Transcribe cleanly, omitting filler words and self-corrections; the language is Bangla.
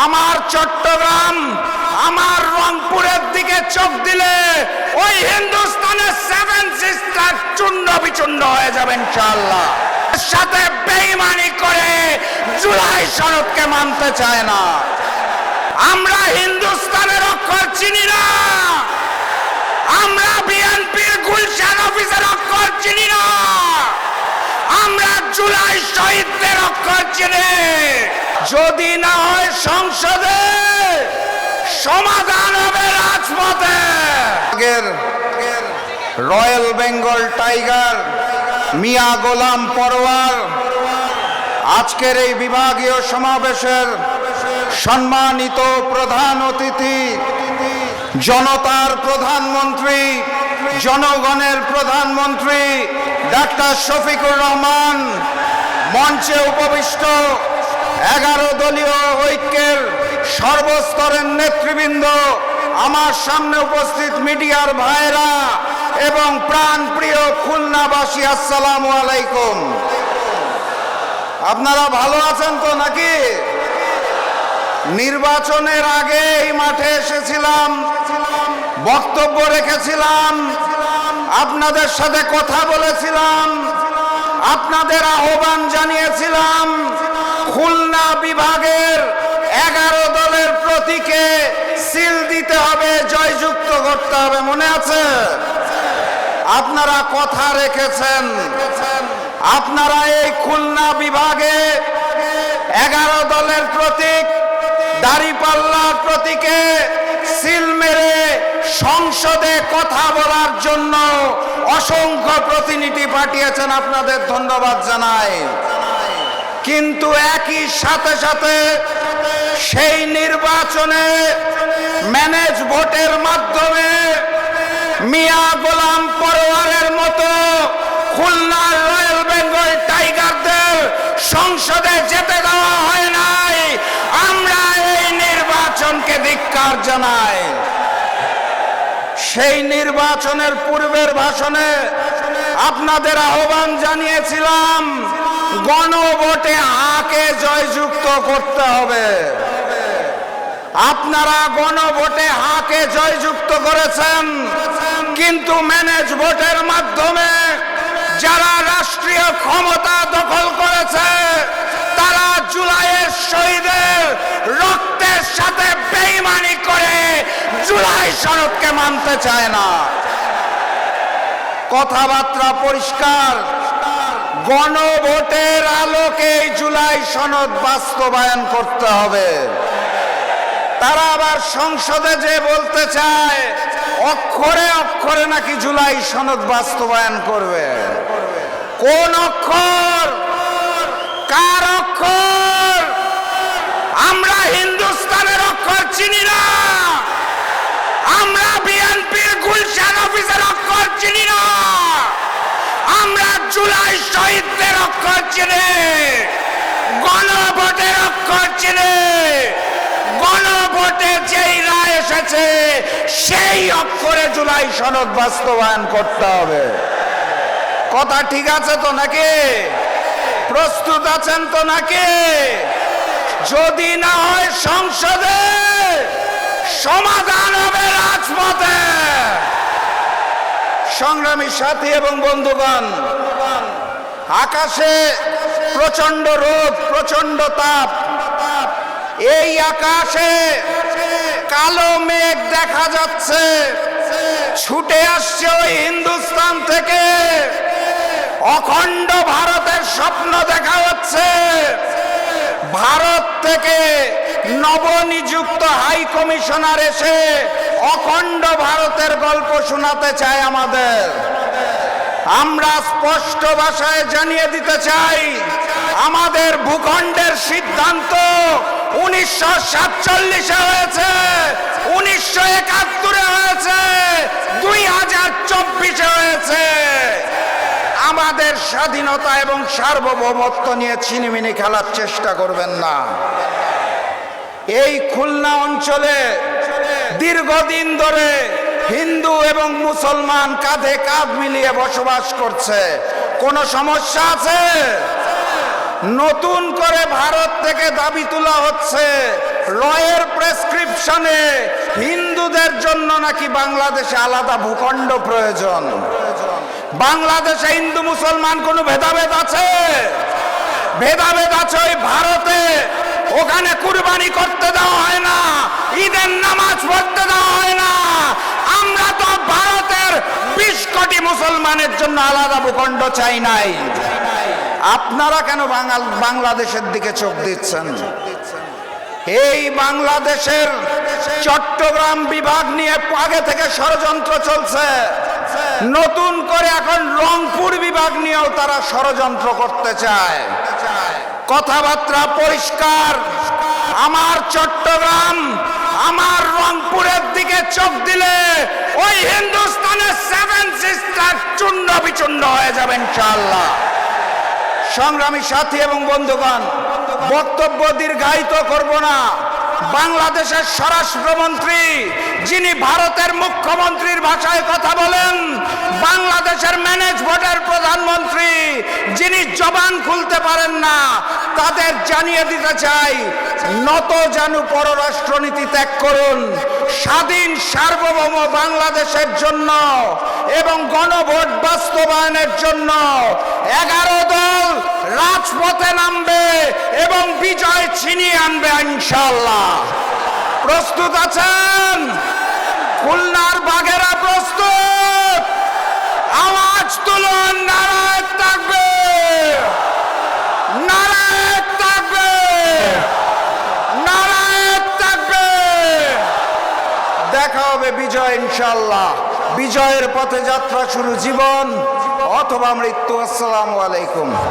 আমার চট্টগ্রাম, আমার রংপুরের দিকে চোখ দিলে ওই হিন্দুস্তানের 7 সিস্টার চূর্ণ বিচূর্ণ হয়ে যাবে ইনশাআল্লাহ। সাথে বেঈমানি করে জুলাই সনদকে মানতে চায় না। আমরা হিন্দুস্তানের অক্ষর চিনি না, আমরা বিএনপির গুলশান অফিসের অক্ষর চিনি না, আমরা জুলাই শহীদদের অক্ষর চিনি। যদি না হয় সংসদে, সমাধান হবে রাজপথে। রয়্যাল বেঙ্গল টাইগার মিয়া গোলাম পরওয়ার আজকের এই বিভাগীয় সমাবেশের সম্মানিত প্রধান অতিথি, জনতার প্রধানমন্ত্রী, জনগণের প্রধানমন্ত্রী ডাক্তার শফিকুর রহমান, মঞ্চে উপবিষ্ট 11 দলীয় ঐক্যের সর্বস্তরের নেতৃবৃন্দ, আমার সামনে উপস্থিত মিডিয়ার ভাইরা এবং প্রাণপ্রিয় খুলনাবাসী, আসসালামু আলাইকুম। আপনারা ভালো আছেন তো নাকি? নির্বাচনের আগে এই মাঠে এসেছিলাম, বক্তব্য রেখেছিলাম, আপনাদের সাথে কথা বলেছিলাম, আপনাদের আহ্বান জানিয়েছিলাম খুলনা বিভাগের 11 দলের প্রতীকে সিল দিতে হবে, জয়যুক্ত করতে হবে। মনে আছে? আপনারা কথা রেখেছেন। আপনারা এই খুলনা বিভাগে 11 দলের প্রতীক দাঁড়িপাল্লার প্রতীকে সিল মেরে সংসদে কথা বলার জন্য অসংখ্য প্রতিনিধি পাঠিয়েছেন, আপনাদের ধন্যবাদ জানাই। কিন্তু একই সাথে সাথে সেই নির্বাচনে ম্যানেজ ভোটের মাধ্যমে মিয়া গোলাম পরওয়ারের মতো খুলনার রয়্যাল বেঙ্গল টাইগারদের সংসদে যেতে দেওয়া হয় নাই। আমরা এই নির্বাচনকে ধিক্কার জানাই। সেই নির্বাচনের পূর্বের ভাষণে আপনাদের আহ্বান জানিয়েছিলাম গণভোটে হাকে জয়যুক্ত করতে হবে। আপনারা গণভোটে হাকে জয়যুক্ত করেছেন, কিন্তু ম্যানেজ ভোটের মাধ্যমে যারা রাষ্ট্রীয় ক্ষমতা দখল করেছে তারা জুলাইয়ের শহীদের রক্তের সাথে বেঈমানি করে জুলাই সনদকে মানতে চায় না। কথাবার্তা পরিষ্কার, গণভোটের আলোকে জুলাই সনদ বাস্তবায়ন করতে হবে। তারা আবার সংসদে যে বলতে চায় অক্ষরে অক্ষরে নাকি জুলাই সনদ বাস্তবায়ন করবে। কোন অক্ষর? কার অক্ষর? আমরা হিন্দুস্তানের অক্ষর চিনি না, আমরা বিএনপির গুলশান অফিসের অক্ষর চিনি না, আমরা জুলাই শহীদদের অক্ষর চিনি, গণভোটের অক্ষর চিনি। গণভোটে যেই রায় এসেছে সেই অক্ষরে জুলাই সনদ বাস্তবায়ন করতে হবে। কথা ঠিক আছে তো নাকি? প্রস্তুত আছেন তো নাকি? যদি না হয় সংসদে, সমাধান হবে রাজপথে। সংগ্রামী সাথী এবং বন্ধুগণ, আকাশে প্রচন্ড রোদ, প্রচন্ড তাপ। এই আকাশে কালো মেঘ দেখা যাচ্ছে, ছুটে আসছে ওই হিন্দুস্তান থেকে। অখণ্ড ভারতের স্বপ্ন দেখা হচ্ছে। ভারত থেকে নবনিযুক্ত হাই কমিশনার এসে অখণ্ড ভারতের গল্প শোনাতে চায় আমাদের। আমরা স্পষ্ট ভাষায় জানিয়ে দিতে চাই, আমাদের ভূখণ্ডের সিদ্ধান্ত 1947-এ হয়েছে, 1971-এ হয়েছে, 2024-এ হয়েছে। আমাদের স্বাধীনতা এবং সার্বভৌমত্ব নিয়ে ছিনিমিনি খেলার চেষ্টা করবেন না। এই খুলনা অঞ্চলে দীর্ঘদিন ধরে হিন্দু এবং মুসলমান কাঁধে কাঁধ মিলিয়ে বসবাস করছে। কোনো সমস্যা আছে? নতুন করে ভারত থেকে দাবি তোলা হচ্ছে রয়ের প্রেসক্রিপশনে হিন্দুদের জন্য নাকি বাংলাদেশে আলাদা ভূখণ্ড প্রয়োজন। বাংলাদেশে হিন্দু মুসলমান কোনো ভেদাভেদ আছে? ভেদাভেদ আছে ওই ভারতে। ওখানে কুরবানি করতে দেওয়া হয় না, ঈদের নামাজ পড়তে দেওয়া হয় না। আমরা তো ভারতের 20 কোটি মুসলমানের জন্য আলাদা ভূখণ্ড চাই নাই। আপনারা কেন বাংলাদেশের দিকে চোখ দিচ্ছেন? এই বাংলাদেশের চট্টগ্রাম বিভাগ নিয়ে আগে থেকে ষড়যন্ত্র চলছে। নতুন করে এখন রংপুর বিভাগ নিয়েও তারা ষড়যন্ত্র করতে চায়। কথাবার্তা পরিষ্কার, আমার চট্টগ্রাম, আমার রংপুরের দিকে চোখ দিলে ওই হিন্দুস্তানের 7 সিস্টার চূর্ণ বিচূর্ণ হয়ে যাবে ইনশাআল্লাহ। সংগ্রামী সাথী এবং বন্ধুগণ, বক্তব্য দীর্ঘায়িত করব না। বাংলাদেশের স্বরাষ্ট্রমন্ত্রী, যিনি ভারতের মুখ্যমন্ত্রীর ভাষায় কথা বলেন, বাংলাদেশের ম্যানেজ বোর্ডের প্রধানমন্ত্রী, যিনি জবান খুলতে পারেন না, তাদের জানিয়ে দিতে চাই, নত জানু পররাষ্ট্রনীতি ত্যাগ করুন। স্বাধীন সার্বভৌম বাংলাদেশের জন্য এবং গণভোট বাস্তবায়নের জন্য 11 দল রাজপথে নামবে এবং বিজয় ছিনিয়ে আনবে ইনশাআল্লাহ। প্রস্তুত আছেন? খুলনার বাঘেরা প্রস্তুত? আওয়াজ তুলুন, নারায়ে তাকবীর, নারায়ে তাকবীর, নারায়ে তাকবীর। দেখা হবে বিজয় ইনশাআল্লাহ। বিজয়ের পথে যাত্রা শুরু, জীবন অথবা মৃত্যু। আসসালামু আলাইকুম।